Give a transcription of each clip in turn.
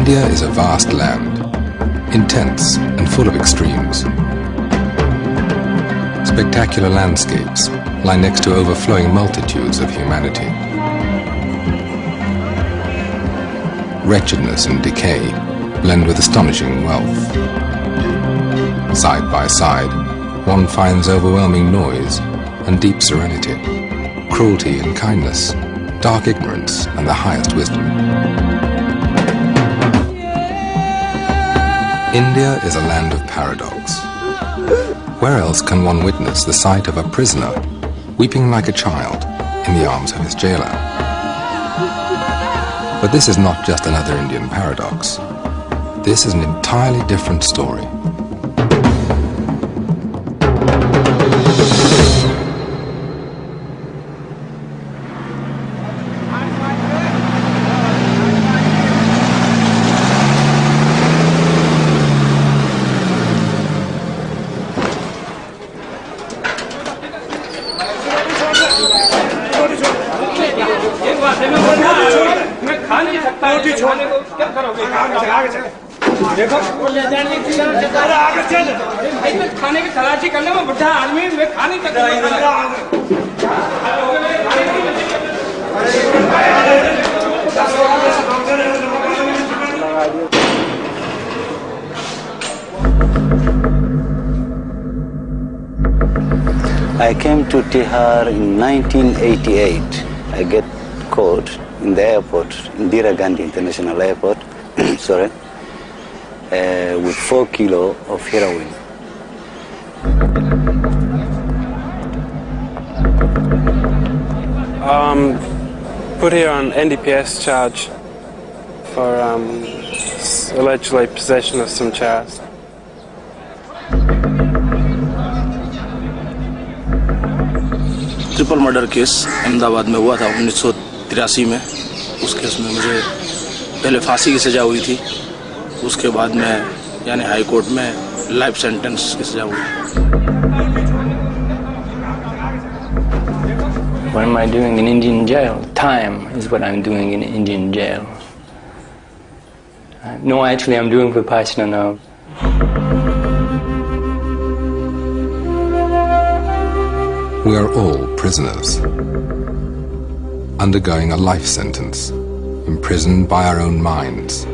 India is a vast land, intense and full of extremes. Spectacular landscapes lie next to overflowing multitudes of humanity. Wretchedness and decay blend with astonishing wealth. Side by side, one finds overwhelming noise and deep serenity, cruelty and kindness, dark ignorance and the highest wisdom. India is a land of paradox. Where else can one witness the sight of a prisoner weeping like a child in the arms of his jailer? But this is not just another Indian paradox. This is an entirely different story. I came to Tihar in 1988. I get caught in the airport, Indira Gandhi International Airport, sorry, with 4 kilos of heroin. Put here on NDPS charge for allegedly possession of some chairs. Triple murder case Ahmedabad में हुआ था 1983 में। उस case में मुझे पहले फांसी की सज़ा हुई थी, उसके बाद में यानी हाई कोर्ट में लाइफ सेंटेंस की सज़ा हुई। What am I doing in Indian jail? Time is what I'm doing in Indian jail. No, actually I'm doing Vipassana now. We are all prisoners, undergoing a life sentence, imprisoned by our own minds.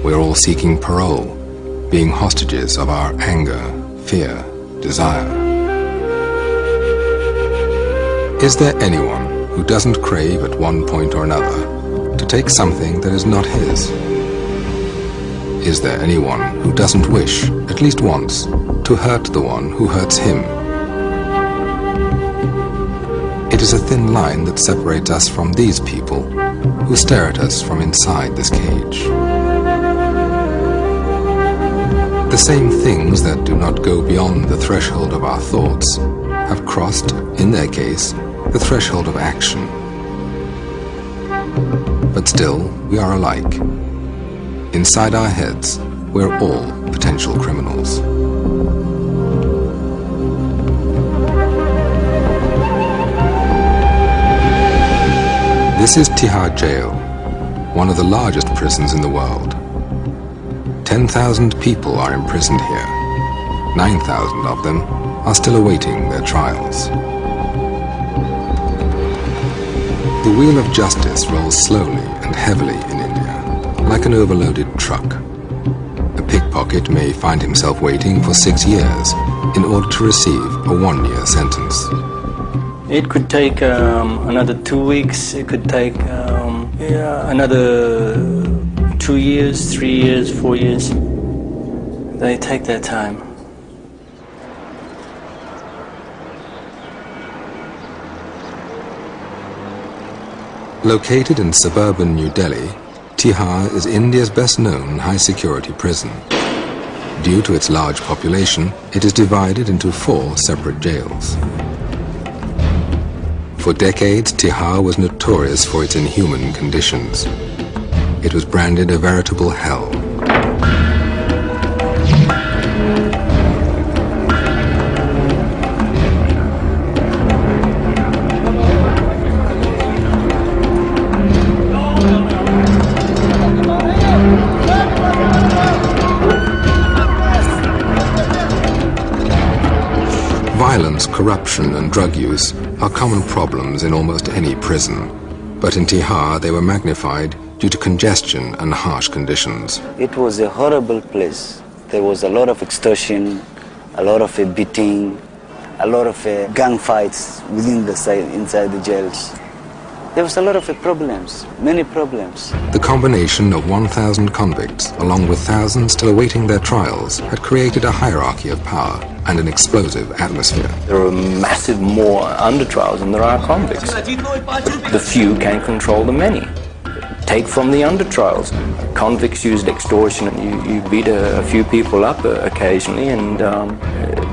We're all seeking parole, being hostages of our anger, fear, desire. Is there anyone who doesn't crave at one point or another to take something that is not his? Is there anyone who doesn't wish, at least once, to hurt the one who hurts him? It is a thin line that separates us from these people who stare at us from inside this cage. The same things that do not go beyond the threshold of our thoughts have crossed, in their case, the threshold of action. But still, we are alike. Inside our heads, we're all potential criminals. This is Tihar Jail, one of the largest prisons in the world. 10,000 people are imprisoned here. 9,000 of them are still awaiting their trials. The wheel of justice rolls slowly and heavily in India, like an overloaded truck. A pickpocket may find himself waiting for 6 years in order to receive a 1-year sentence. It could take another 2 weeks, it could take another 2 years, 3 years, 4 years. They take their time. Located in suburban New Delhi, Tihar is India's best-known high-security prison. Due to its large population, it is divided into 4 separate jails. For decades, Tihar was notorious for its inhuman conditions. It was branded a veritable hell. Violence, corruption and drug use are common problems in almost any prison, but in Tihar they were magnified due to congestion and harsh conditions. It was a horrible place. There was a lot of extortion, a lot of beating, a lot of gang fights inside the jails. There was a lot of problems, many problems. The combination of 1,000 convicts, along with thousands still awaiting their trials, had created a hierarchy of power and an explosive atmosphere. There are massive more under trials than there are convicts. The few can control the many. Take from the under trials. Convicts used extortion. You beat a few people up occasionally, and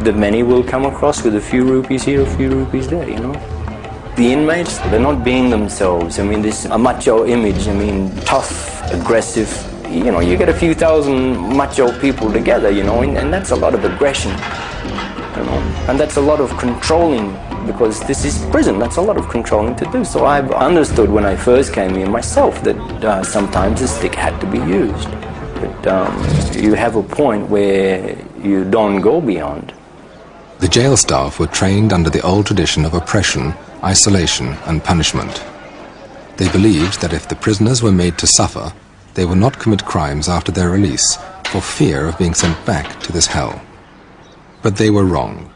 the many will come across with a few rupees here, a few rupees there, you know. The inmates, they're not being themselves. I mean, this a macho image, I mean, tough, aggressive. You know, you get a few thousand macho people together, you know, and that's a lot of aggression, you know, and that's a lot of controlling, because this is prison, that's a lot of controlling to do. So I've understood when I first came here myself that sometimes the stick had to be used. But you have a point where you don't go beyond. The jail staff were trained under the old tradition of oppression, isolation and punishment. They believed that if the prisoners were made to suffer, they would not commit crimes after their release for fear of being sent back to this hell. But they were wrong.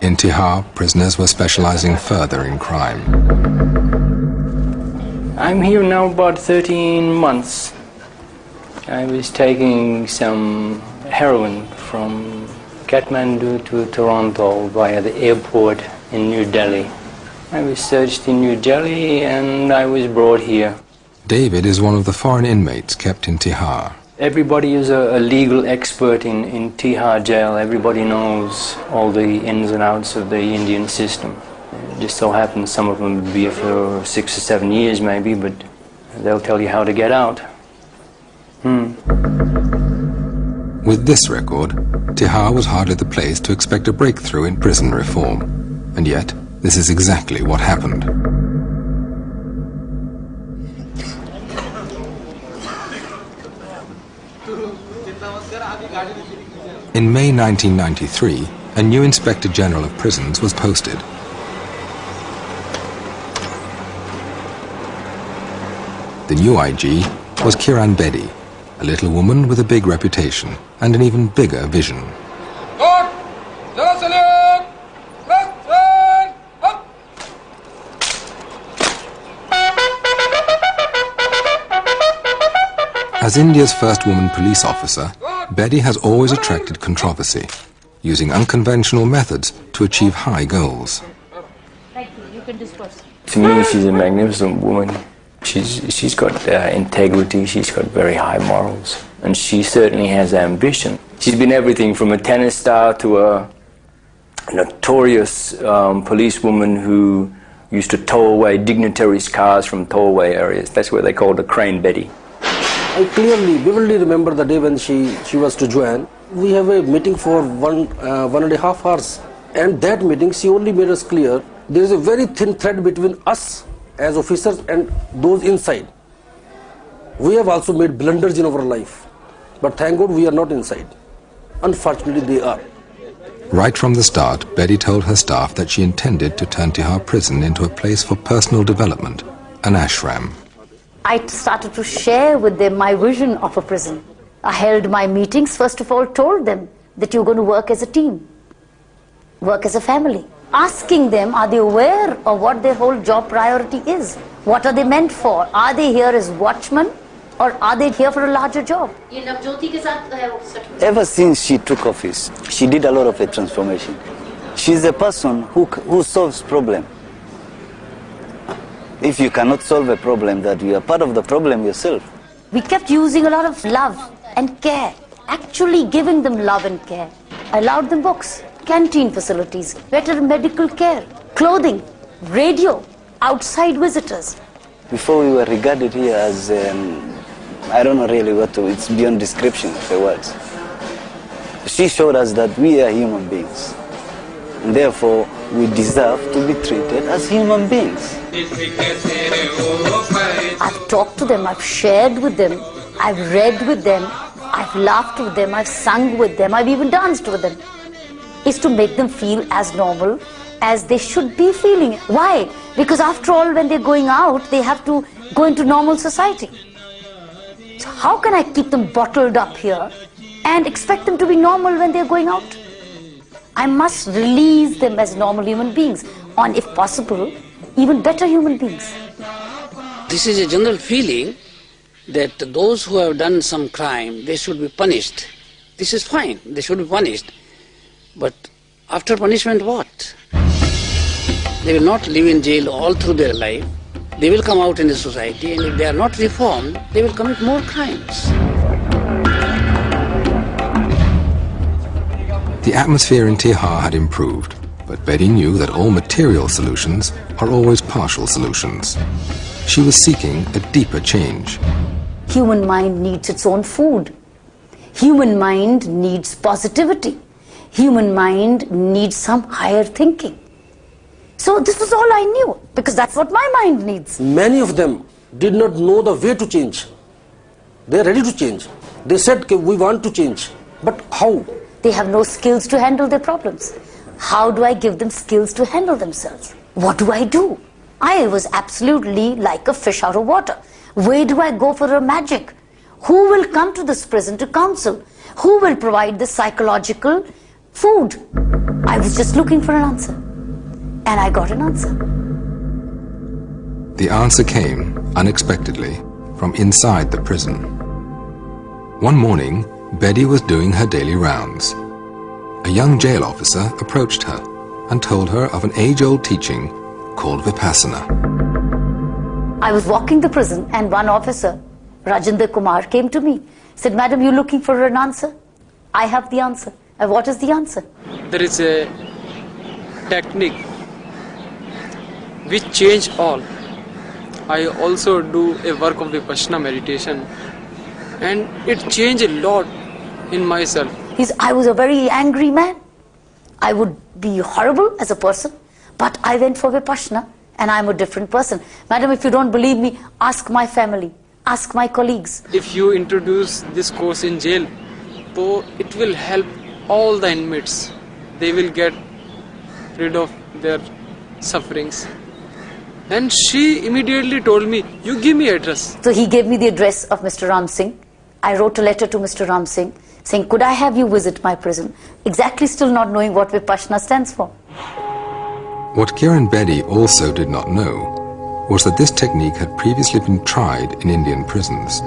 In Tihar, prisoners were specializing further in crime. I'm here now about 13 months. I was taking some heroin from Kathmandu to Toronto via the airport in New Delhi. I was searched in New Delhi and I was brought here. David is one of the foreign inmates kept in Tihar. Everybody is a legal expert in Tihar jail. Everybody knows all the ins and outs of the Indian system. It just so happens some of them will be here for 6 or 7 years maybe, but they'll tell you how to get out. With this record, Tihar was hardly the place to expect a breakthrough in prison reform. And yet, this is exactly what happened. In May 1993, a new Inspector General of Prisons was posted. The new IG was Kiran Bedi, a little woman with a big reputation and an even bigger vision. As India's first woman police officer, Bedi has always attracted controversy, using unconventional methods to achieve high goals. To me, she's a magnificent woman. She's got integrity, she's got very high morals, and she certainly has ambition. She's been everything from a tennis star to a notorious policewoman who used to tow away dignitaries' cars from towaway areas. That's where they called her Crane Betty. I clearly, vividly remember the day when she was to join. We have a meeting for 1.5 hours, and that meeting she only made us clear there is a very thin thread between us as officers and those inside. We have also made blunders in our life, but thank God we are not inside. Unfortunately, they are. Right from the start, Betty told her staff that she intended to turn Tihar prison into a place for personal development, an ashram. I started to share with them my vision of a prison. I held my meetings, first of all told them that you're going to work as a team, work as a family. Asking them, are they aware of what their whole job priority is? What are they meant for? Are they here as watchmen or are they here for a larger job? Ever since she took office, she did a lot of a transformation. She's a person who solves problems. If you cannot solve a problem, that you are part of the problem yourself. We kept using a lot of love and care, actually giving them love and care. I allowed them books, canteen facilities, better medical care, clothing, radio, outside visitors. Before we were regarded here as, I don't know really what to, it's beyond description of the words. She showed us that we are human beings. And therefore, we deserve to be treated as human beings. I've talked to them, I've shared with them, I've read with them, I've laughed with them, I've sung with them, I've even danced with them. is to make them feel as normal as they should be feeling. Why? Because after all, when they're going out, they have to go into normal society. So how can I keep them bottled up here and expect them to be normal when they're going out? I must release them as normal human beings, or if possible, even better human beings. This is a general feeling that those who have done some crime, they should be punished. This is fine, they should be punished. But after punishment, what? They will not live in jail all through their life. They will come out in the society, and if they are not reformed, they will commit more crimes. The atmosphere in Tihar had improved, but Betty knew that all material solutions are always partial solutions. She was seeking a deeper change. Human mind needs its own food. Human mind needs positivity. Human mind needs some higher thinking. So this was all I knew, because that's what my mind needs. Many of them did not know the way to change. They are ready to change. They said, we want to change. But how? They have no skills to handle their problems. How do I give them skills to handle themselves? What do I do? I was absolutely like a fish out of water. Where do I go for a magic? Who will come to this prison to counsel? Who will provide the psychological food? I was just looking for an answer. And I got an answer. The answer came, unexpectedly, from inside the prison. One morning, Betty was doing her daily rounds. A young jail officer approached her and told her of an age-old teaching called Vipassana. I was walking the prison and one officer, Rajinder Kumar, came to me. Said, "Madam, you're looking for an answer? I have the answer." And what is the answer? There is a technique which change all. I also do a work of Vipassana meditation, and it changed a lot in myself. I was a very angry man. I would be horrible as a person, but I went for Vipassana and I'm a different person. Madam, if you don't believe me, ask my family, ask my colleagues. If you introduce this course in jail, so it will help all the inmates. They will get rid of their sufferings. And she immediately told me, "You give me address." So he gave me the address of Mr. Ram Singh. I wrote a letter to Mr. Ram Singh saying, "Could I have you visit my prison?" Exactly still not knowing what Vipassana stands for. What Kiran Bedi also did not know was that this technique had previously been tried in Indian prisons.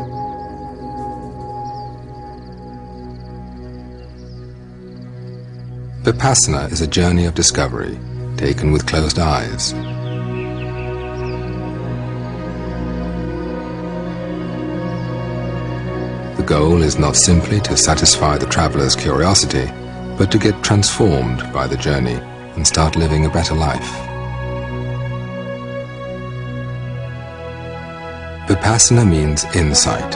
Vipassana is a journey of discovery, taken with closed eyes. The goal is not simply to satisfy the traveler's curiosity, but to get transformed by the journey and start living a better life. Vipassana means insight,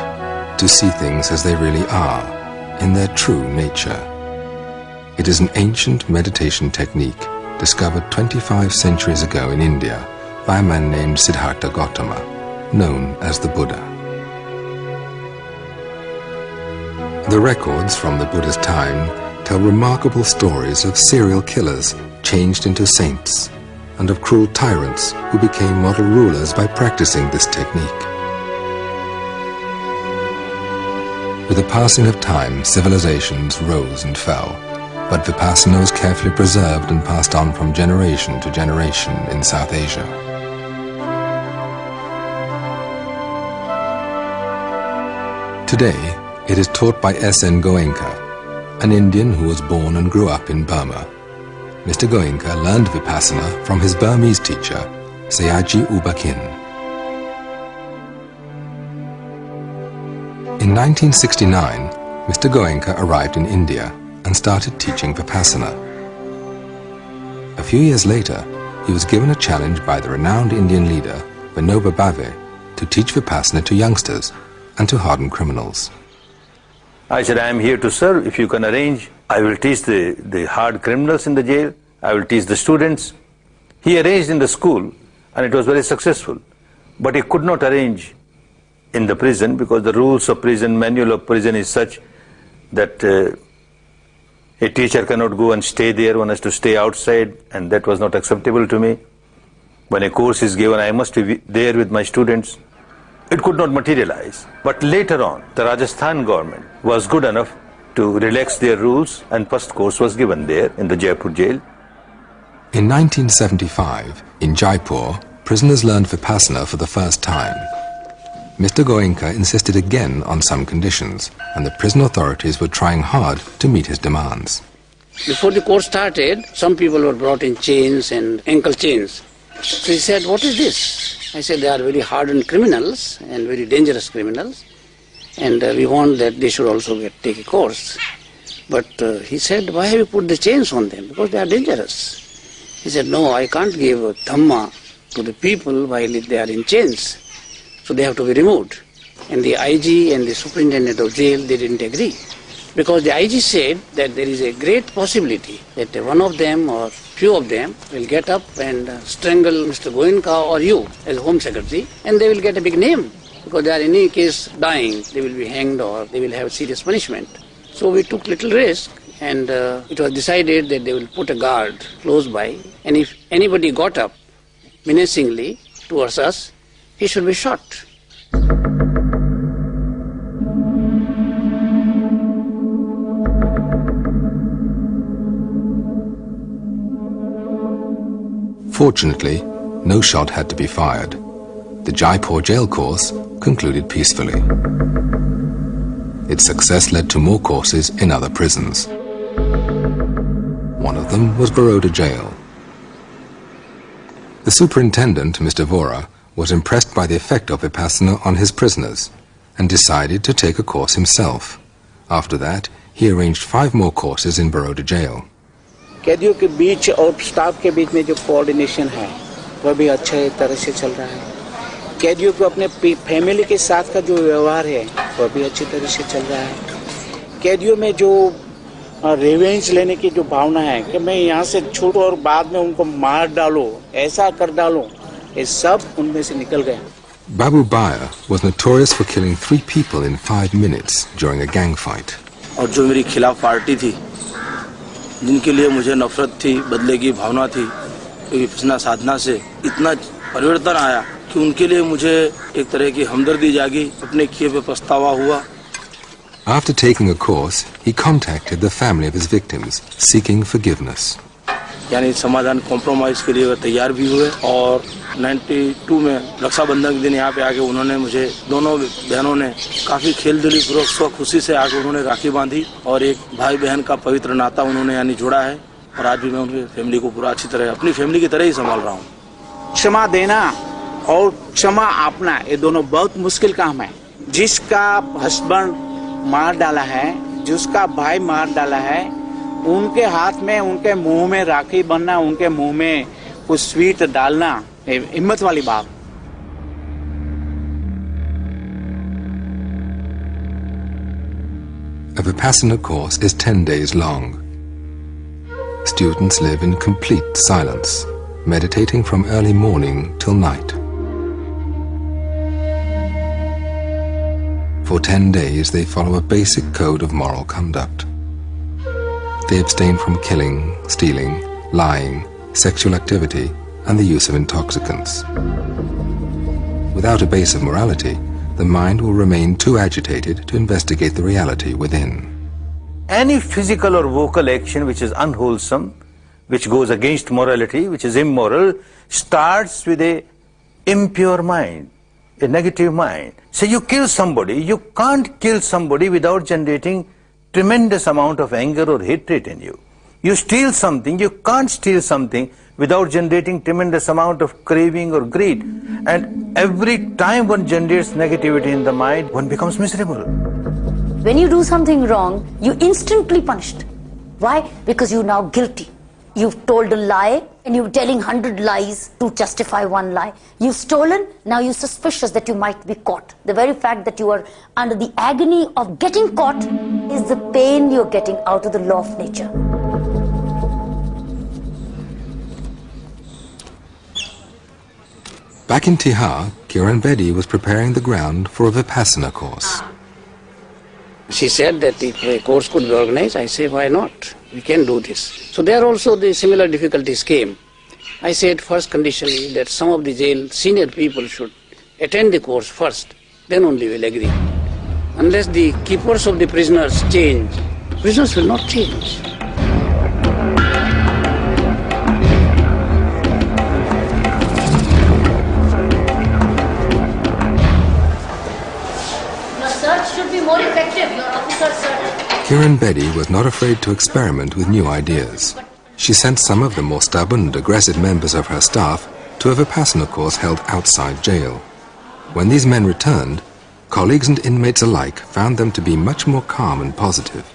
to see things as they really are, in their true nature. It is an ancient meditation technique discovered 25 centuries ago in India by a man named Siddhartha Gautama, known as the Buddha. The records from the Buddha's time tell remarkable stories of serial killers changed into saints and of cruel tyrants who became model rulers by practicing this technique. With the passing of time, civilizations rose and fell, but Vipassana was carefully preserved and passed on from generation to generation in South Asia. Today, it is taught by S.N. Goenka, an Indian who was born and grew up in Burma. Mr. Goenka learned Vipassana from his Burmese teacher, Sayaji Ubakin. In 1969, Mr. Goenka arrived in India and started teaching Vipassana. A few years later, he was given a challenge by the renowned Indian leader, Vinoba Bhave, to teach Vipassana to youngsters and to hardened criminals. I said, "I am here to serve. If you can arrange, I will teach the hard criminals in the jail. I will teach the students." He arranged in the school, and it was very successful. But he could not arrange in the prison because the rules of prison, manual of prison is such that A teacher cannot go and stay there, one has to stay outside, and that was not acceptable to me. When a course is given, I must be there with my students. It could not materialize. But later on, the Rajasthan government was good enough to relax their rules, and first course was given there in the Jaipur jail. In 1975, in Jaipur, prisoners learned Vipassana for the first time. Mr. Goenka insisted again on some conditions, and the prison authorities were trying hard to meet his demands. Before the course started, some people were brought in chains and ankle chains. So he said, "What is this?" I said, "They are very hardened criminals and very dangerous criminals, and we want that they should also take a course." But he said, "Why have you put the chains on them? Because they are dangerous." He said, "No, I can't give Dhamma to the people while they are in chains. So they have to be removed." And the IG and the superintendent of jail, they didn't agree. Because the IG said that there is a great possibility that one of them or few of them will get up and strangle Mr. Goenka or you as Home Secretary, and they will get a big name. Because they are in any case dying, they will be hanged or they will have serious punishment. So we took little risk, and it was decided that they will put a guard close by, and if anybody got up menacingly towards us, he should be shot. Fortunately, no shot had to be fired. The Jaipur jail course concluded peacefully. Its success led to more courses in other prisons. One of them was Baroda jail. The superintendent, Mr. Vora, was impressed by the effect of Vipassana on his prisoners and decided to take a course himself. After that, he arranged 5 more courses in Baroda jail. कैदियों के बीच और staff के बीच में जो coordination है वह भी अच्छे तरह से चल रहा है. कैदियों को अपने फैमिली के साथ का जो व्यवहार है वह भी अच्छी तरह से चल रहा है. कैदियों में जो रिवेंज लेने की जो भावना है कि मैं यहाँ से छूटूं और बाद में उनको मार डालो, ऐसा कर डालो, ये सब उनमें से निकल गया. Babu Baya was notorious for killing 3 people in 5 minutes during a gang fight. और जो मेरी खिलाफ पार्टी थी, जिनके लिए मुझे नफरत थी, बदले की भावना थी, विपස්සना साधना से इतना परिवर्तन आया कि उनके लिए मुझे एक तरह की हमदर्दी जागी, अपने किए पे पछतावा हुआ. After taking a course, he contacted the family of his victims, seeking forgiveness. यानी समाधान कॉम्प्रोमाइज के लिए वे तैयार भी हुए. और 92 में रक्षाबंधन के दिन यहाँ पे आके उन्होंने मुझे, दोनों बहनों ने काफ़ी खेलदिली पूर्वक स्व खुशी से आके उन्होंने राखी बांधी और एक भाई बहन का पवित्र नाता उन्होंने यानी जोड़ा है. और आज भी मैं उनकी फैमिली को पूरा अच्छी तरह अपनी फैमिली की तरह ही संभाल रहा हूँ. क्षमा देना और क्षमा आपना ये दोनों बहुत मुश्किल काम है. जिसका हस्बैंड मार डाला है, जिसका भाई मार डाला है, उनके हाथ में, उनके मुंह में राखी बनना, उनके मुंह में कुछ स्वीट डालना, हिम्मत वाली बात. A Vipassana course is 10 days long. Students live in complete silence, meditating from early morning till night. For 10 days they follow a basic code of moral conduct. They abstain from killing, stealing, lying, sexual activity, and the use of intoxicants. Without a base of morality, the mind will remain too agitated to investigate the reality within. Any physical or vocal action which is unwholesome, which goes against morality, which is immoral, starts with a impure mind, a negative mind. So you kill somebody, you can't kill somebody without generating tremendous amount of anger or hatred in you. You steal something, you can't steal something without generating tremendous amount of craving or greed. And every time one generates negativity in the mind, one becomes miserable. When you do something wrong, you instantly punished. Why? Because you're now guilty. You've told a lie and you're telling 100 lies to justify one lie. You've stolen, now you're suspicious that you might be caught. The very fact that you are under the agony of getting caught is the pain you're getting out of the law of nature. Back in Tihar, Kiran Bedi was preparing the ground for a Vipassana course. She said that if a course could be organized, I say, why not? we can do this. So there also the similar difficulties came. I said first condition is that some of the jail senior people should attend the course first, then only we'll agree. Unless the keepers of the prisoners change, prisoners will not change. Your search should be more effective, your officer's search. Kiran Bedi was not afraid to experiment with new ideas. She sent some of the more stubborn and aggressive members of her staff to a Vipassana course held outside jail. When these men returned, colleagues and inmates alike found them to be much more calm and positive.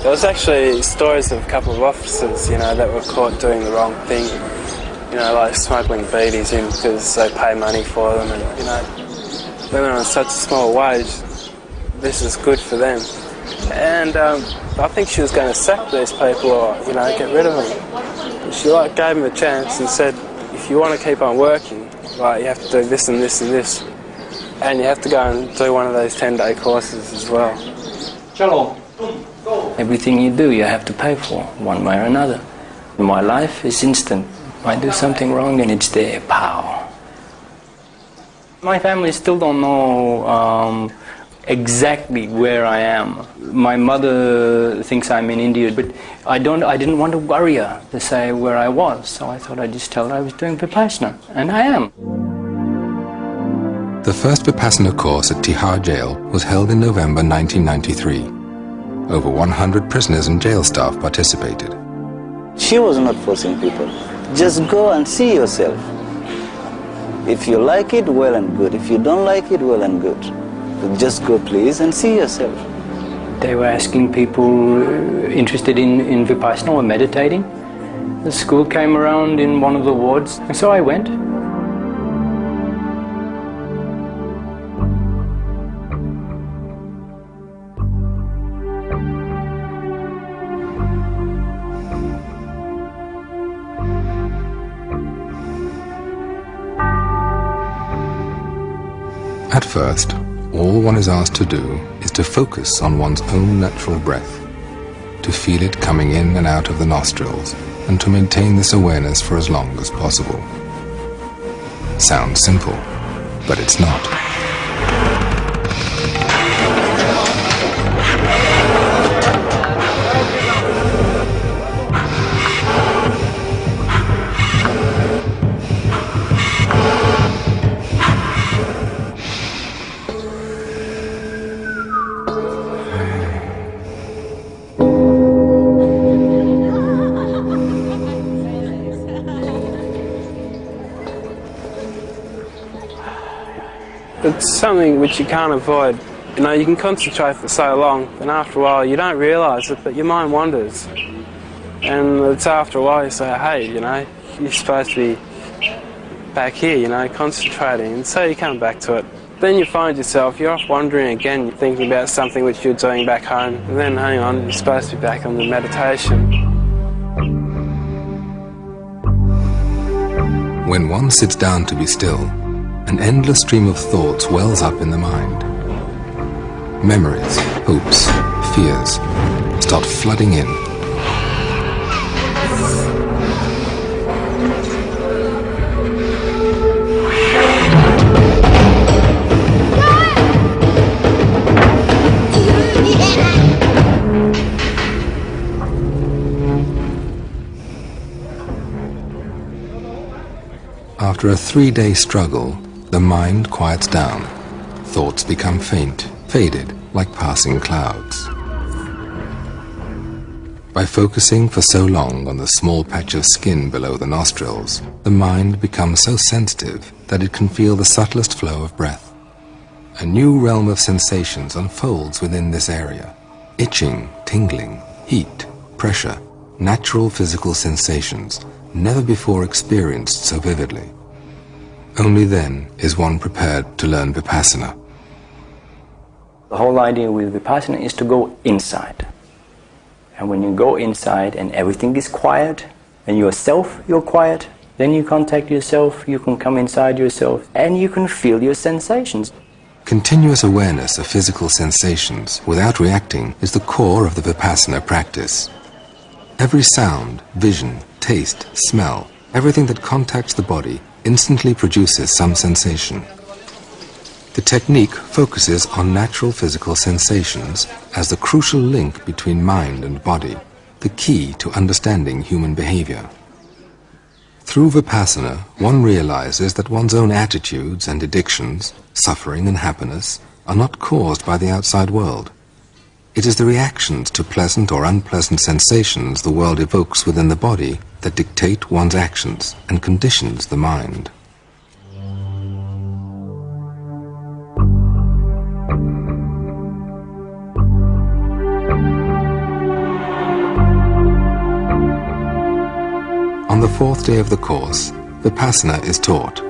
There was actually stories of a couple of officers, that were caught doing the wrong thing, like smuggling beedies in because they pay money for them, and, living on such a small wage, this is good for them. And I think she was going to sack these people or, get rid of them. She gave them a chance and said, if you want to keep on working, you have to do this and this and this. And you have to go and do one of those 10-day courses as well. Everything you do, you have to pay for, one way or another. My life is instant. I do something wrong and it's there, pow. My family still don't know exactly where I am. My mother thinks I'm in India, but I didn't want to worry her to say where I was, so I thought I'd just tell her I was doing Vipassana, and I am. The first Vipassana course at Tihar jail was held in November 1993. Over 100 prisoners and jail staff participated. She was not forcing people. Just go and see yourself. If you like it, well and good. If you don't like it, well and good. But just go please and see yourself. They were asking people interested in Vipassana or meditating. The school came around in one of the wards, and so I went. At first, all one is asked to do is to focus on one's own natural breath, to feel it coming in and out of the nostrils, and to maintain this awareness for as long as possible. Sounds simple, but it's not. It's something which you can't avoid. You can concentrate for so long, and after a while you don't realise it, but your mind wanders. And it's after a while you say, hey, you're supposed to be back here, concentrating, and so you come back to it. Then you find yourself, you're off wandering again, you're thinking about something which you're doing back home, and then hang on, you're supposed to be back on the meditation. When one sits down to be still, an endless stream of thoughts wells up in the mind. Memories, hopes, fears start flooding in. After a 3-day struggle, the mind quiets down. Thoughts become faint, faded, like passing clouds. By focusing for so long on the small patch of skin below the nostrils, the mind becomes so sensitive that it can feel the subtlest flow of breath. A new realm of sensations unfolds within this area. Itching, tingling, heat, pressure, natural physical sensations, never before experienced so vividly. Only then is one prepared to learn Vipassana. The whole idea with Vipassana is to go inside. And when you go inside and everything is quiet, and yourself, you're quiet, then you contact yourself, you can come inside yourself, and you can feel your sensations. Continuous awareness of physical sensations without reacting is the core of the Vipassana practice. Every sound, vision, taste, smell, everything that contacts the body instantly produces some sensation. The technique focuses on natural physical sensations as the crucial link between mind and body, the key to understanding human behavior. Through Vipassana, one realizes that one's own attitudes and addictions, suffering and happiness, are not caused by the outside world. It is the reactions to pleasant or unpleasant sensations the world evokes within the body that dictate one's actions and conditions the mind. On the fourth day of the course, Vipassana is taught.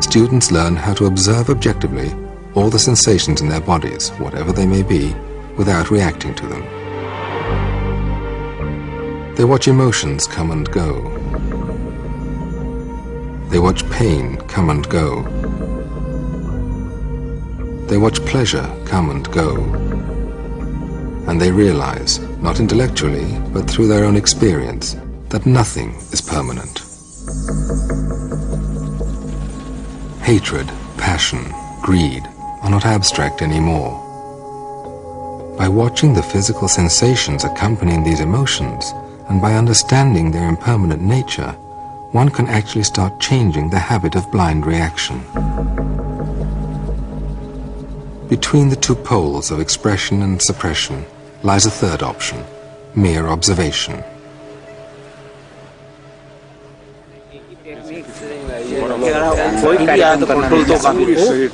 Students learn how to observe objectively all the sensations in their bodies, whatever they may be, without reacting to them. They watch emotions come and go. They watch pain come and go. They watch pleasure come and go. And they realize, not intellectually, but through their own experience, that nothing is permanent. Hatred, passion, greed are not abstract anymore. By watching the physical sensations accompanying these emotions, and by understanding their impermanent nature, one can actually start changing the habit of blind reaction. Between the two poles of expression and suppression lies a third option, mere observation.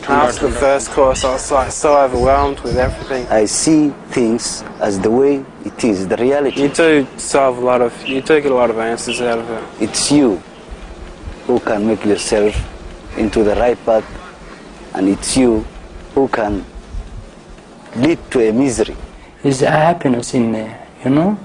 After the first course, I was like so overwhelmed with everything. I see things as the way it is, the reality. You do get a lot of answers out of it. It's you who can make yourself into the right path, and it's you who can lead to a misery. There's a happiness in there, you know?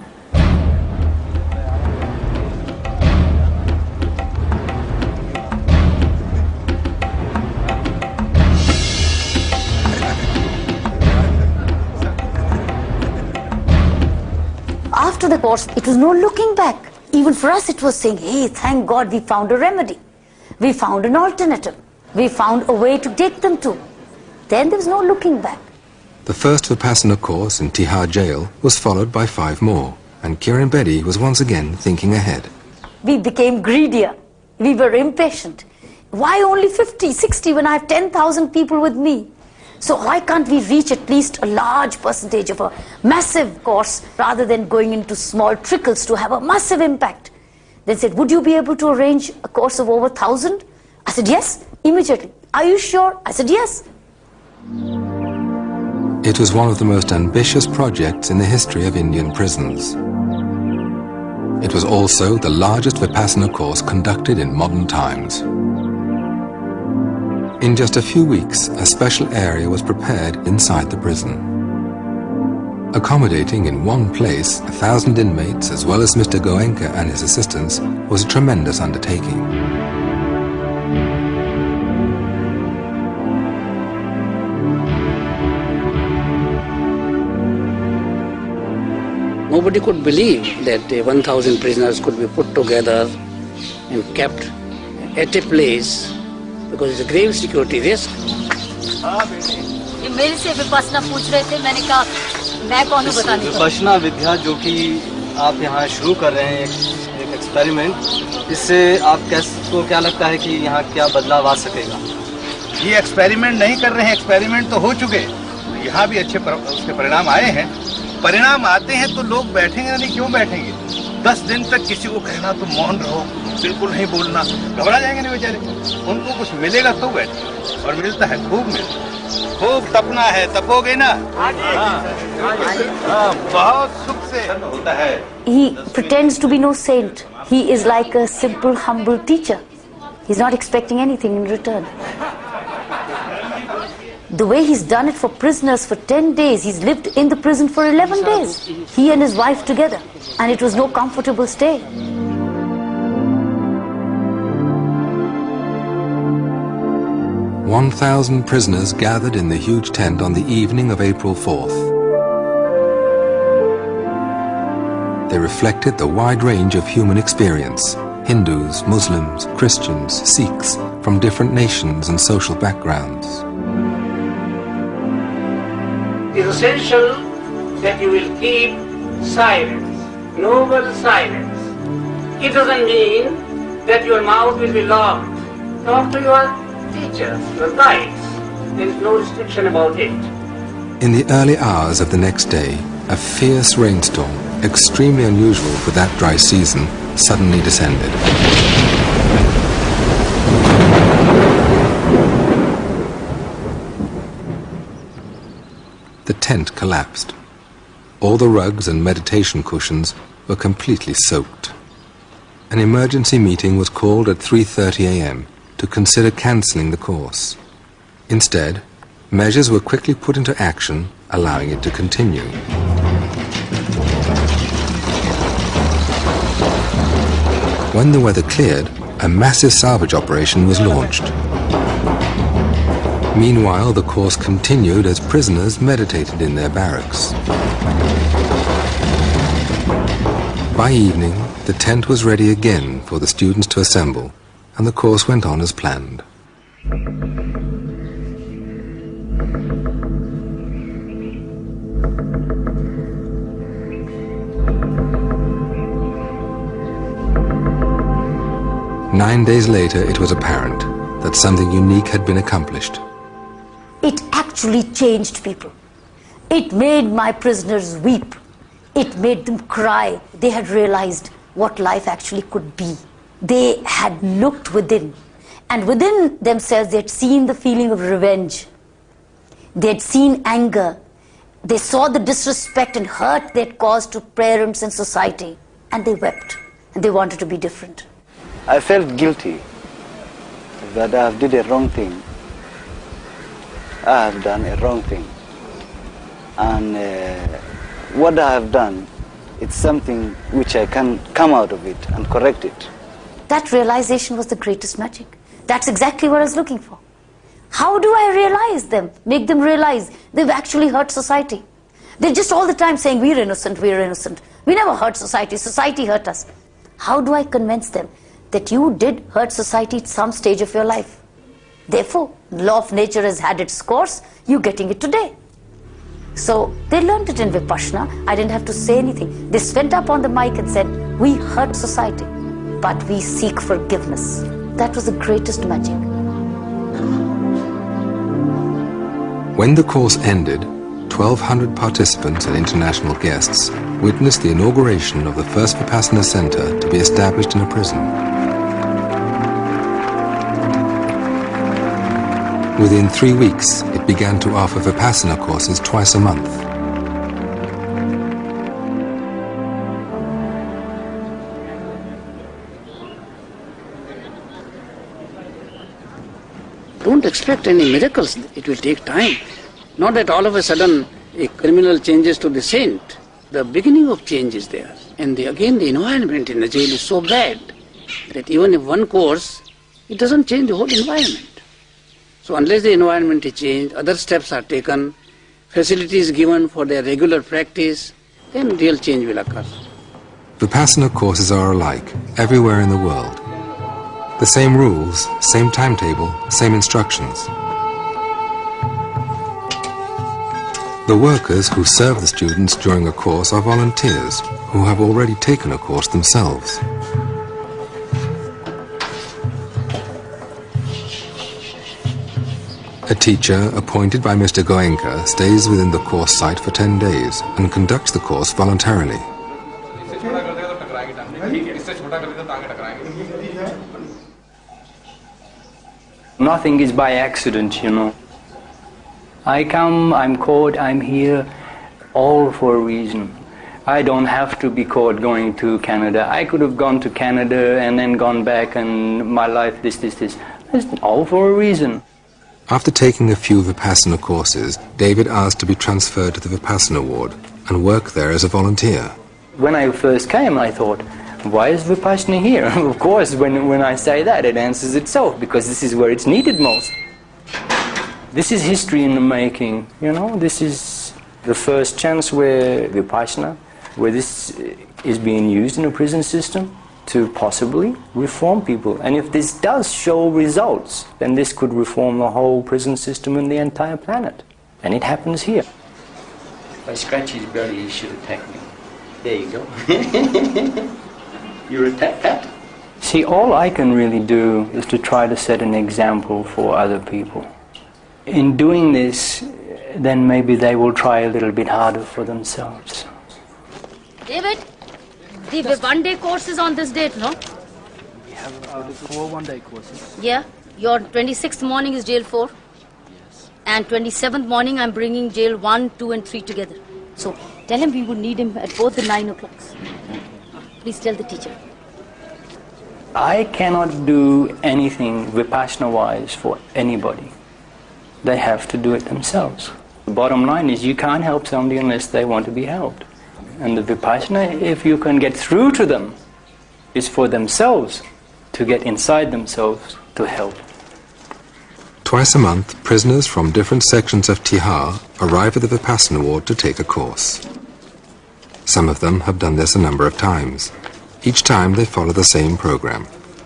After the course, it was no looking back. Even for us, it was saying, hey, thank God we found a remedy. We found an alternative. We found a way to take them to. Then there was no looking back. The first Vipassana course in Tihar jail was followed by 5 more, and Kiran Bedi was once again thinking ahead. We became greedier. We were impatient. Why only 50, 60 when I have 10,000 people with me? So why can't we reach at least a large percentage of a massive course rather than going into small trickles to have a massive impact? They said, would you be able to arrange a course of over 1,000? I said, yes, immediately. Are you sure? I said, yes. It was one of the most ambitious projects in the history of Indian prisons. It was also the largest Vipassana course conducted in modern times. In just a few weeks, a special area was prepared inside the prison. Accommodating in one place 1,000 inmates as well as Mr. Goenka and his assistants was a tremendous undertaking. Nobody could believe that 1,000 prisoners could be put together and kept at a place because it's a grave security risk. मेरे से विपස්සना पूछ रहे थे, मैंने कहा मैं कौन हूँ बताने को। विपස්සना विद्या जो कि आप यहाँ शुरू कर रहे हैं एक एक्सपेरिमेंट, इससे आप को क्या लगता है कि यहाँ क्या बदलाव आ सकेगा? ये एक्सपेरिमेंट नहीं कर रहे हैं, एक्सपेरिमेंट तो हो चुके, यहाँ भी अच्छे उसके परिणाम आए हैं। परिणाम आते हैं तो लोग बैठेंगे नहीं, क्यों बैठेंगे? 10 दिन तक किसी को कहना तो मौन रहो, बिल्कुल नहीं बोलना, घबरा जाएंगे नहीं बेचारे। उनको कुछ मिलेगा तो बैठे, और मिलता है, खूब मिलता है। खूब तपना है, तपोगे ना? बहुत सुख से होता है। He pretends to be no saint. He is like a simple, humble teacher. He's not expecting anything in return. The way he's done it for prisoners for 10 days, he's lived in the prison for 11 days. He and his wife together. And it was no comfortable stay. "1,000 prisoners gathered in the huge tent on the evening of April 4th. they reflected the wide range of human experience: Hindus, Muslims, Christians, Sikhs, from different nations and social backgrounds. It is essential that you will keep silence, noble silence. It doesn't mean that your mouth will be locked. Talk to your teachers, your guides. There is no restriction about it. In the early hours of the next day, a fierce rainstorm, extremely unusual for that dry season, suddenly descended. The tent collapsed. All the rugs and meditation cushions were completely soaked. An emergency meeting was called at 3:30 a.m. to consider cancelling the course. Instead, measures were quickly put into action, allowing it to continue. When the weather cleared, a massive salvage operation was launched. Meanwhile, the course continued as prisoners meditated in their barracks. By evening, the tent was ready again for the students to assemble, and the course went on as planned. Nine days later, it was apparent that something unique had been accomplished. It actually changed people. It made my prisoners weep. It made them cry. They had realized what life actually could be. They had looked within, and within themselves they had seen the feeling of revenge. They had seen anger. They saw the disrespect and hurt they had caused to parents and society, and they wept, and they wanted to be different. I felt guilty that I did a wrong thing. I have done a wrong thing. And what I have done, it's something which I can come out of it and correct it. That realization was the greatest magic. That's exactly what I was looking for. How do I realize them? Make them realize they've actually hurt society. They're just all the time saying, we're innocent, we're innocent. We never hurt society, society hurt us. How do I convince them that you did hurt society at some stage of your life? Therefore, the law of nature has had its course, you're getting it today. So they learned it in Vipassana. I didn't have to say anything. They went up on the mic and said, we hurt society, but we seek forgiveness. That was the greatest magic. When the course ended, 1,200 participants and international guests witnessed the inauguration of the first Vipassana center to be established in a prison. Within 3 weeks, it began to offer Vipassana courses twice a month. Don't expect any miracles. It will take time. Not that all of a sudden a criminal changes to the saint. The beginning of change is there. And again, the environment in the jail is so bad that even if one course, it doesn't change the whole environment. So unless the environment is changed, other steps are taken, facilities given for their regular practice, then real change will occur. Vipassana courses are alike everywhere in the world. The same rules, same timetable, same instructions. The workers who serve the students during a course are volunteers who have already taken a course themselves. A teacher appointed by Mr. Goenka stays within the course site for 10 days and conducts the course voluntarily. Nothing is by accident, you know. I come, I'm caught, I'm here, all for a reason. I don't have to be caught going to Canada. I could have gone to Canada and then gone back and my life this. It's all for a reason. After taking a few Vipassana courses, David asked to be transferred to the Vipassana ward and work there as a volunteer. When I first came, I thought, why is Vipassana here? Of course, when I say that, it answers itself, because this is where it's needed most. This is history in the making, you know. This is the first chance where Vipassana where this is being used in a prison system to possibly reform people. And if this does show results, then this could reform the whole prison system and the entire planet. And it happens here. If I scratch his belly, he should attack me. There you go. You're attacked that? See, all I can really do is to try to set an example for other people. In doing this, then maybe they will try a little bit harder for themselves. David, the one-day course is on this date, no? We have 4 one-day courses. Yeah. Your 26th morning is jail 4. Yes. And 27th morning I'm bringing jail 1, 2 and 3 together. So tell him we would need him at both the 9 o'clocks. Please tell the teacher. I cannot do anything Vipassana-wise for anybody. They have to do it themselves. The bottom line is you can't help somebody unless they want to be helped. And the Vipassana, if you can get through to them, is for themselves to get inside themselves to help. Twice a month, prisoners from different sections of Tihar arrive at the Vipassana ward to take a course. Some of them have done this a number of times. Each time they follow the same program.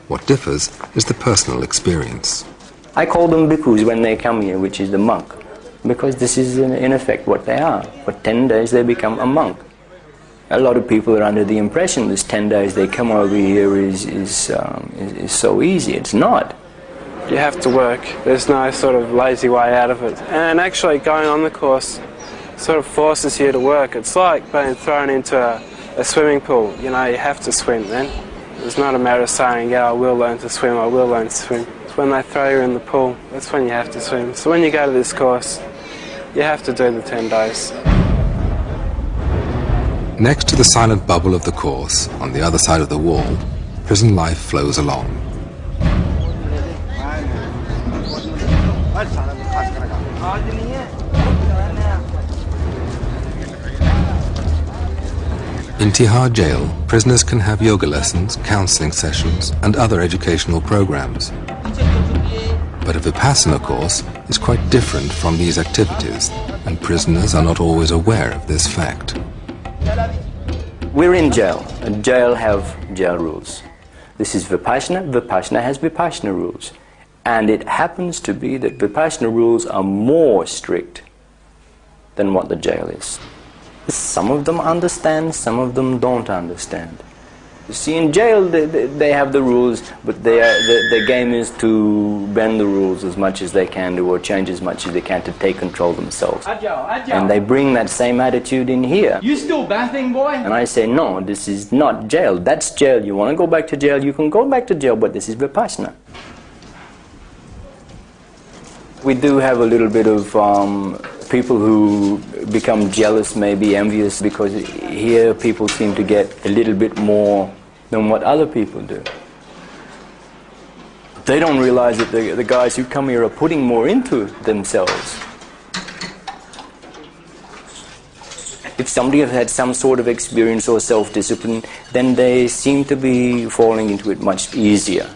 What differs is the personal experience. I call them bhikkhus when they come here, which is the monk, because this is in effect what they are. For 10 days they become a monk. A lot of people are under the impression this 10 days they come over here is so easy. It's not. You have to work. There's no sort of lazy way out of it. And actually going on the course sort of forces you to work. It's like being thrown into a swimming pool. You know, you have to swim then. It's not a matter of saying, yeah, I will learn to swim, I will learn to swim. It's when they throw you in the pool, that's when you have to swim. So when you go to this course, you have to do the 10 days. Next to the silent bubble of the course, on the other side of the wall, prison life flows along. In Tihar jail, prisoners can have yoga lessons, counseling sessions, and other educational programs. But a Vipassana course is quite different from these activities, and prisoners are not always aware of this fact. We're in jail, and jail have jail rules. This is Vipassana, Vipassana has Vipassana rules. And it happens to be that Vipassana rules are more strict than what the jail is. Some of them understand, some of them don't understand. You see, in jail they have the rules, but the game is to bend the rules as much as they can do, or change as much as they can to take control themselves. And they bring that same attitude in here. You still bathing, boy? And I say, no, this is not jail. That's jail. You want to go back to jail, you can go back to jail, but this is Vipassana. We do have a little bit of people who become jealous, maybe envious, because here people seem to get a little bit more than what other people do. They don't realize that the guys who come here are putting more into themselves. If somebody has had some sort of experience or self-discipline, then they seem to be falling into it much easier.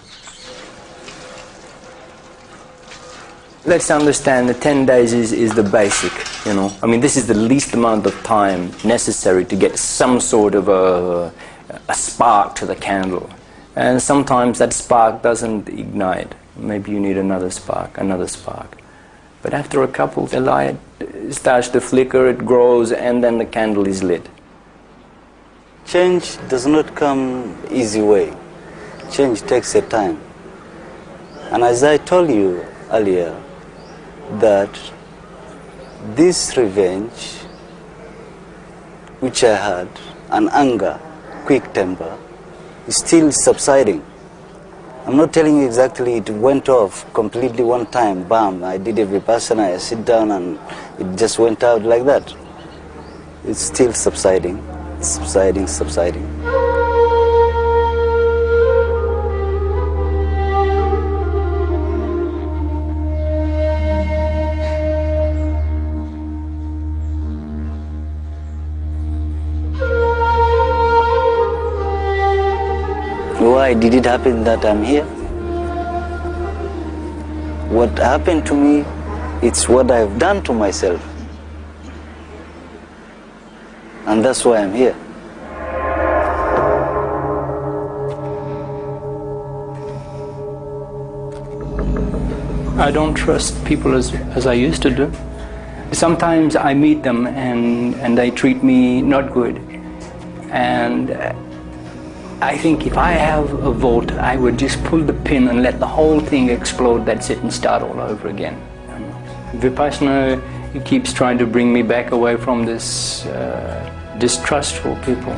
Let's understand that 10 days is the basic, you know. I mean, this is the least amount of time necessary to get some sort of a spark to the candle. And sometimes that spark doesn't ignite. Maybe you need another spark, another spark. But after a couple, the light starts to flicker, it grows, and then the candle is lit. Change does not come easy way. Change takes a time. And as I told you earlier, that this revenge which I had, and anger, quick temper, is still subsiding. I'm not telling you exactly it went off completely one time, bam, I did a Vipassana, I sit down and it just went out like that. It's still subsiding, subsiding, subsiding. Why did it happen that I'm here? What happened to me, it's what I've done to myself. And that's why I'm here. I don't trust people as I used to do. Sometimes I meet them and they treat me not good. And I think if I have a vote, I would just pull the pin and let the whole thing explode, that's it, and start all over again. Vipassana keeps trying to bring me back away from this distrustful people.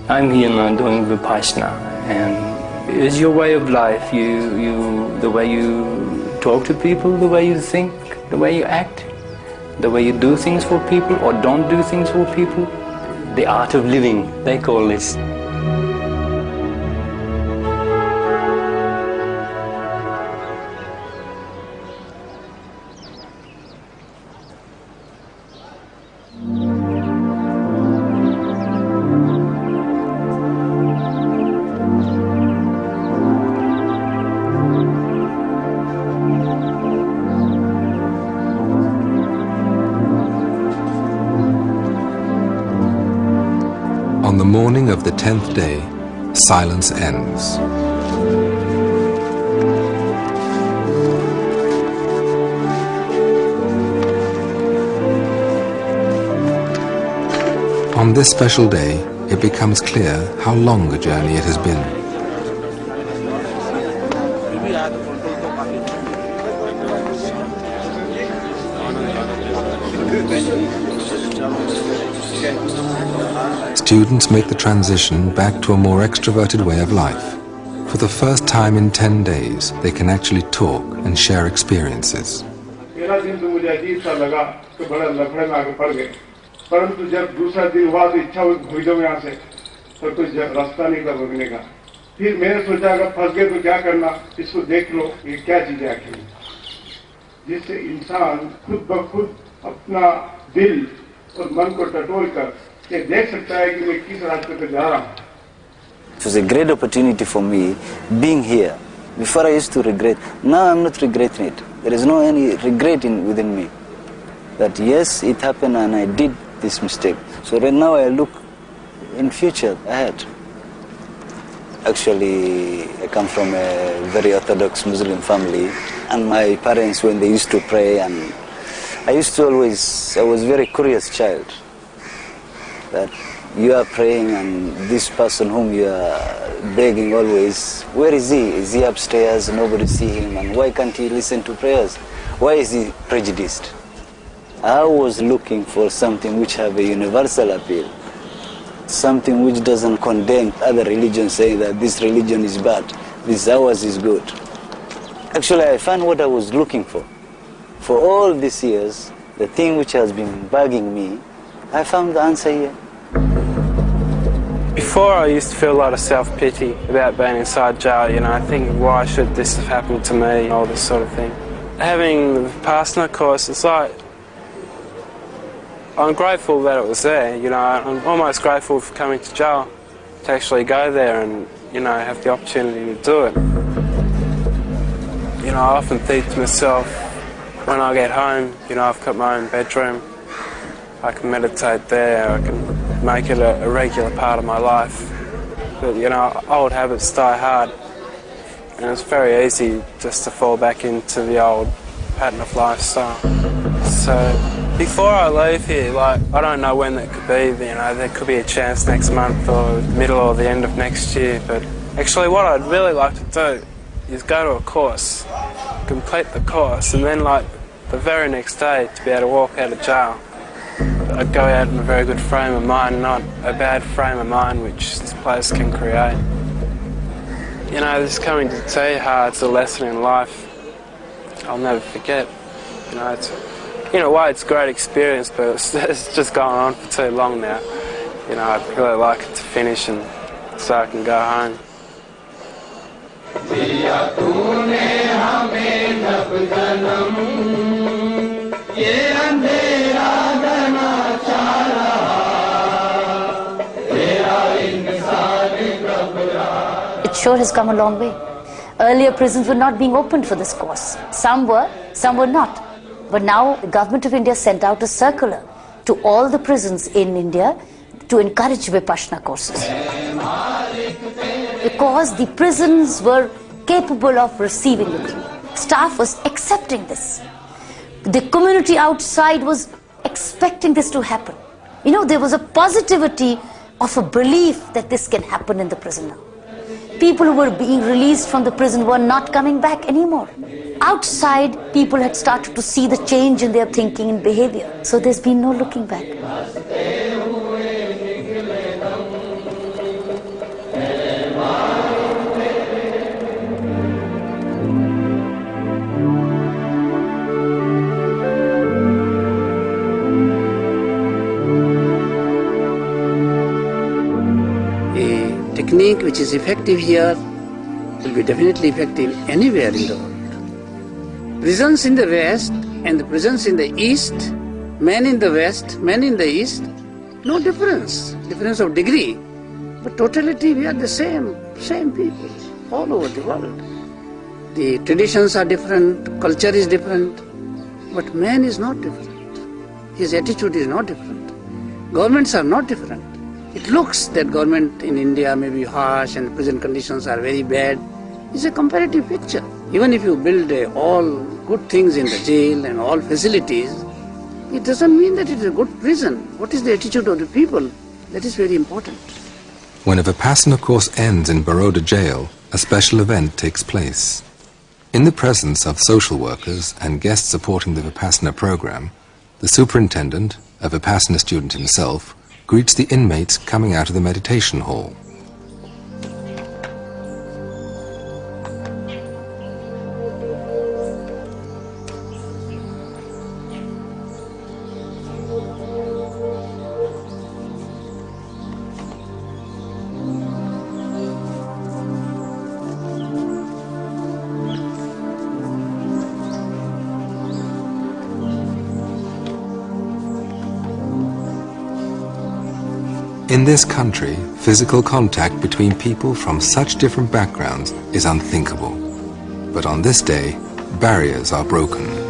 I'm here now doing Vipassana, and it's your way of life. The way you talk to people, the way you think, the way you act, the way you do things for people or don't do things for people. The art of living, they call this. On the morning of the 10th day, silence ends. On this special day, it becomes clear how long a journey it has been. Students make the transition back to a more extroverted way of life. For the first time in 10 days, they can actually talk and share experiences. परंतु जब दूसरा दिन हुआ तो इच्छा हुई भाग जाओ यहाँ से, तो कोई रास्ता नहीं था भागने का। फिर मैंने सोचा अगर फंस गए तो क्या करना, इसको देख लो ये क्या चीज है आखिर, जिससे इंसान खुद ब खुद अपना दिल और मन को टटोल कर ये देख सकता है कि मैं किस रास्ते पे जा रहा हूँ. It was a great opportunity for me being here. Before I used to regret. Now I'm not regretting it. There is no any regret within me. That yes, it happened and I did this mistake. So right now I look in future ahead. Actually, I come from a very orthodox Muslim family, and my parents, when they used to pray, and I was a very curious child. That you are praying and this person whom you are begging always, where is he? Is he upstairs? Nobody see him, and why can't he listen to prayers? Why is he prejudiced? I was looking for something which have a universal appeal, something which doesn't condemn other religions, saying that this religion is bad, this ours is good. Actually, I found what I was looking for. For all these years, the thing which has been bugging me, I found the answer here. Before I used to feel a lot of self-pity about being inside jail, I think, why should this have happened to me, all this sort of thing. Having the Vipassana course, it's like, I'm grateful that it was there, I'm almost grateful for coming to jail, to actually go there and, have the opportunity to do it. I often think to myself, when I get home, I've got my own bedroom, I can meditate there, I can make it a regular part of my life. But, old habits die hard, and it's very easy just to fall back into the old pattern of lifestyle. So, before I leave here, I don't know when that could be, there could be a chance next month or middle or the end of next year, but actually what I'd really like to do is go to a course, complete the course, and then the very next day to be able to walk out of jail. I'd go out in a very good frame of mind, not a bad frame of mind which this place can create. This coming to Tihar, it's a lesson in life I'll never forget. It's, in a way, it's a great experience, but it's just gone on for too long now. I'd really like it to finish and so I can go home. It sure has come a long way. Earlier prisons were not being opened for this course. Some were not. But now the government of India sent out a circular to all the prisons in India to encourage Vipassana courses. Because the prisons were capable of receiving it. Staff was accepting this. The community outside was expecting this to happen. You know, there was a positivity of a belief that this can happen in the prison now. People who were being released from the prison were not coming back anymore. Outside, people had started to see the change in their thinking and behavior. So there's been no looking back. Technique which is effective here will be definitely effective anywhere in the world. Prisons in the West and the prisons in the East, men in the West, men in the East, no difference, difference of degree, but totality we are the same people all over the world. The traditions are different, culture is different, but man is not different. His attitude is not different. Governments are not different. It looks that government in India may be harsh and prison conditions are very bad. It's a comparative picture. Even if you build all good things in the jail and all facilities, it doesn't mean that it is a good prison. What is the attitude of the people? That is very important. When a Vipassana course ends in Baroda jail, a special event takes place. In the presence of social workers and guests supporting the Vipassana program, the superintendent, a Vipassana student himself, greets the inmates coming out of the meditation hall. In this country, physical contact between people from such different backgrounds is unthinkable. But on this day, barriers are broken.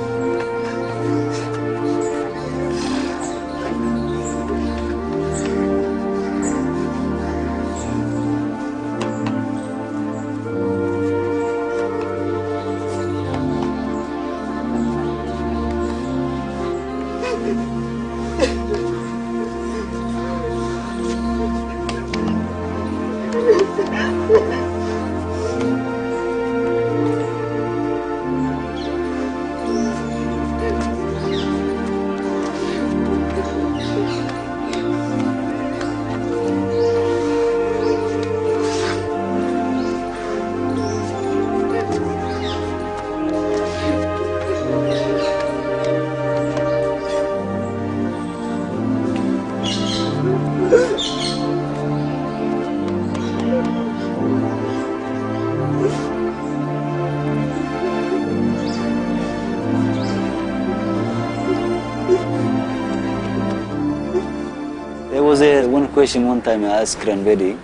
One question one time I asked Ranbedi,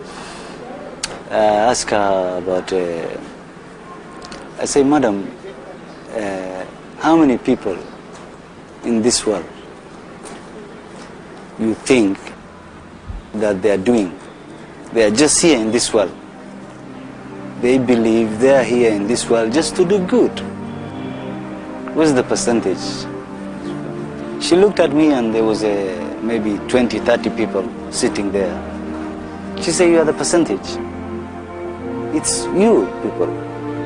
I asked her about, I say, Madam, how many people in this world you think that they are just here in this world? They believe they are here in this world just to do good. What's the percentage? She looked at me and there was maybe 20, 30 people sitting there. She said, you are the percentage. It's you people.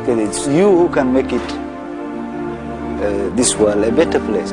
Okay, it's you who can make it this world a better place.